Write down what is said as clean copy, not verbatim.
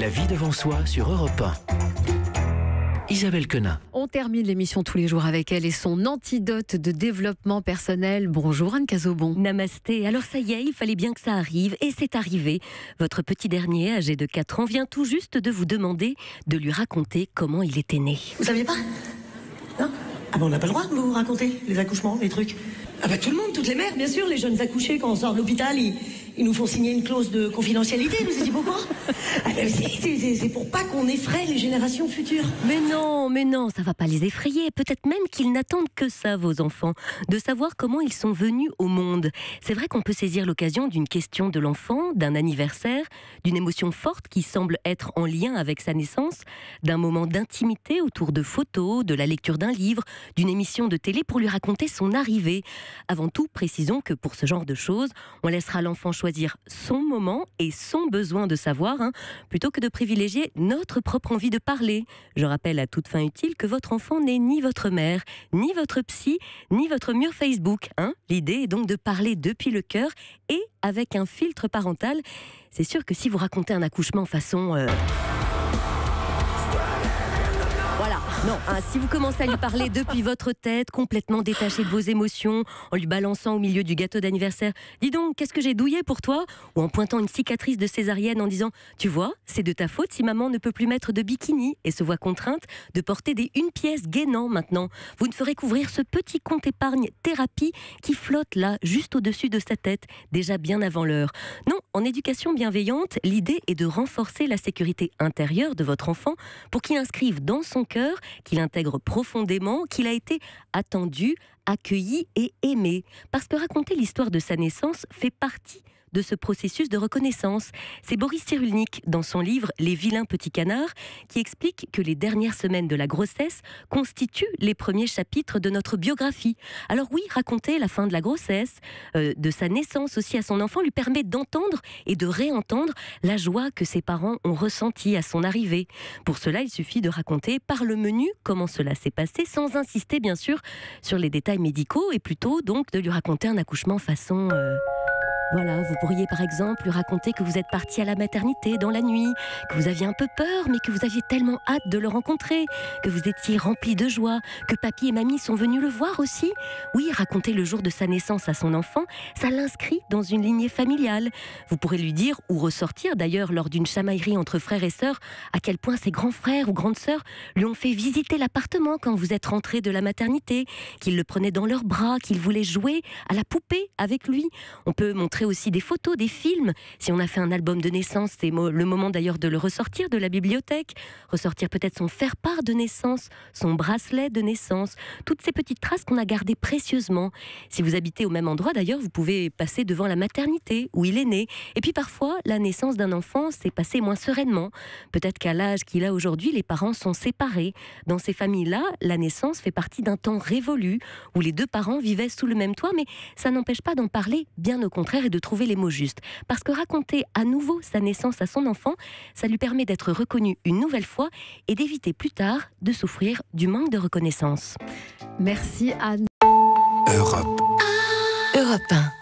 La vie devant soi sur Europe 1. Isabelle Quenin. On termine l'émission tous les jours avec elle et son antidote de développement personnel. Bonjour Anne Cazobon. Namasté. Alors ça y est, il fallait bien que ça arrive et c'est arrivé. Votre petit dernier, âgé de 4 ans, vient tout juste de vous demander de lui raconter comment il était né. Vous saviez pas? Non? Ah ben on n'a pas le droit de vous raconter les accouchements, les trucs. Ah bah tout le monde, toutes les mères, bien sûr, les jeunes accouchés, quand on sort de l'hôpital, ils nous font signer une clause de confidentialité, vous étiez pas au courant? Ah ben c'est pour pas qu'on effraie les générations futures. Mais non, ça va pas les effrayer. Peut-être même qu'ils n'attendent que ça, vos enfants, de savoir comment ils sont venus au monde. C'est vrai qu'on peut saisir l'occasion d'une question de l'enfant, d'un anniversaire, d'une émotion forte qui semble être en lien avec sa naissance, d'un moment d'intimité autour de photos, de la lecture d'un livre, d'une émission de télé pour lui raconter son arrivée. Avant tout, précisons que pour ce genre de choses, on laissera l'enfant choisir son moment et son besoin de savoir, plutôt que de privilégier notre propre envie de parler. Je rappelle à toute fin utile que votre enfant n'est ni votre mère, ni votre psy, ni votre mur Facebook. L'idée est donc de parler depuis le cœur et avec un filtre parental. C'est sûr que si vous racontez un accouchement façon... Voilà, non, si vous commencez à lui parler depuis votre tête, complètement détaché de vos émotions, en lui balançant au milieu du gâteau d'anniversaire « Dis donc, qu'est-ce que j'ai douillé pour toi ?» ou en pointant une cicatrice de césarienne en disant « Tu vois, c'est de ta faute si maman ne peut plus mettre de bikini et se voit contrainte de porter des une pièce gainant maintenant. Vous ne ferez qu'ouvrir ce petit compte épargne thérapie qui flotte là, juste au-dessus de sa tête, déjà bien avant l'heure. » Non, en éducation bienveillante, l'idée est de renforcer la sécurité intérieure de votre enfant pour qu'il inscrive dans son cœur, qu'il intègre profondément, qu'il a été attendu, accueilli et aimé. Parce que raconter l'histoire de sa naissance fait partie de ce processus de reconnaissance. C'est Boris Cyrulnik, dans son livre « Les vilains petits canards », qui explique que les dernières semaines de la grossesse constituent les premiers chapitres de notre biographie. Alors oui, raconter la fin de la grossesse, de sa naissance aussi à son enfant, lui permet d'entendre et de réentendre la joie que ses parents ont ressentie à son arrivée. Pour cela, il suffit de raconter par le menu comment cela s'est passé, sans insister bien sûr sur les détails médicaux, et plutôt donc de lui raconter un accouchement façon... Voilà, vous pourriez par exemple lui raconter que vous êtes parti à la maternité dans la nuit, que vous aviez un peu peur, mais que vous aviez tellement hâte de le rencontrer, que vous étiez rempli de joie, que papy et mamie sont venus le voir aussi. Oui, raconter le jour de sa naissance à son enfant, ça l'inscrit dans une lignée familiale. Vous pourrez lui dire, ou ressortir d'ailleurs lors d'une chamaillerie entre frères et sœurs, à quel point ses grands frères ou grandes sœurs lui ont fait visiter l'appartement quand vous êtes rentrés de la maternité, qu'ils le prenaient dans leurs bras, qu'ils voulaient jouer à la poupée avec lui. On peut montrer aussi des photos, des films. Si on a fait un album de naissance, c'est le moment d'ailleurs de le ressortir de la bibliothèque, ressortir peut-être son faire-part de naissance, son bracelet de naissance, toutes ces petites traces qu'on a gardées précieusement. Si vous habitez au même endroit d'ailleurs, vous pouvez passer devant la maternité où il est né. Et puis parfois, la naissance d'un enfant s'est passée moins sereinement. Peut-être qu'à l'âge qu'il a aujourd'hui, les parents sont séparés. Dans ces familles-là, la naissance fait partie d'un temps révolu où les deux parents vivaient sous le même toit, mais ça n'empêche pas d'en parler, bien au contraire, et de trouver les mots justes. Parce que raconter à nouveau sa naissance à son enfant, ça lui permet d'être reconnu une nouvelle fois et d'éviter plus tard de souffrir du manque de reconnaissance. Merci Anne. Europe 1.